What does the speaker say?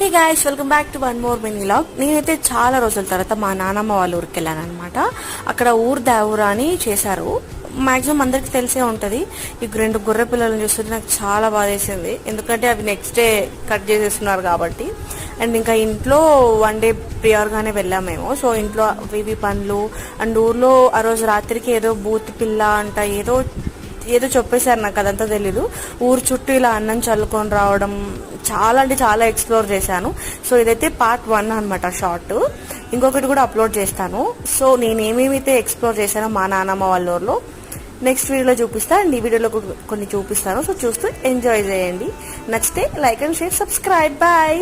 Hey guys, welcome back to one more mini vlog. నేనైతే చాలా రోజుల తర్వాత మా నానమ్మ వాళ్ళ ఊరికి వెళ్ళాను అనమాట. అక్కడ ఊరు దేవరా అని చేశారు. మాక్సిమం అందరికి తెలిసే ఉంటుంది. ఈ 2 గొర్రె పిల్లలను చూస్తుంటే నాకు చాలా బాధ వేసింది, ఎందుకంటే అవి నెక్స్ట్ డే కట్ చేసేస్తున్నారు కాబట్టి. అండ్ ఇంకా ఇంట్లో 1 డే ప్రియర్గానే వెళ్ళాము మేము. సో ఇంట్లో ఇవి పనులు అండ్ ఊర్లో ఆ రోజు రాత్రికి ఏదో బూత్ పిల్ల అంట ఏదో ఏదో చెప్పేశారు, నాకు అదంతా తెలీదు. ఊరు చుట్టూ ఇలా అన్నం చల్లుకొని రావడం చాలా అంటే చాలా ఎక్స్ప్లోర్ చేశాను. సో ఇదైతే పార్ట్ 1 అనమాట, షార్ట్. ఇంకొకటి కూడా అప్లోడ్ చేస్తాను. సో నేను ఏమేమైతే ఎక్స్ప్లోర్ చేశానో మా నాన్నమ్మ వాళ్ళ ఊర్లో నెక్స్ట్ వీడియోలో చూపిస్తాను. అండ్ ఈ వీడియోలో కొన్ని చూపిస్తాను. సో చూస్తూ ఎంజాయ్ చేయండి. నచ్చితే like and share, subscribe. Bye.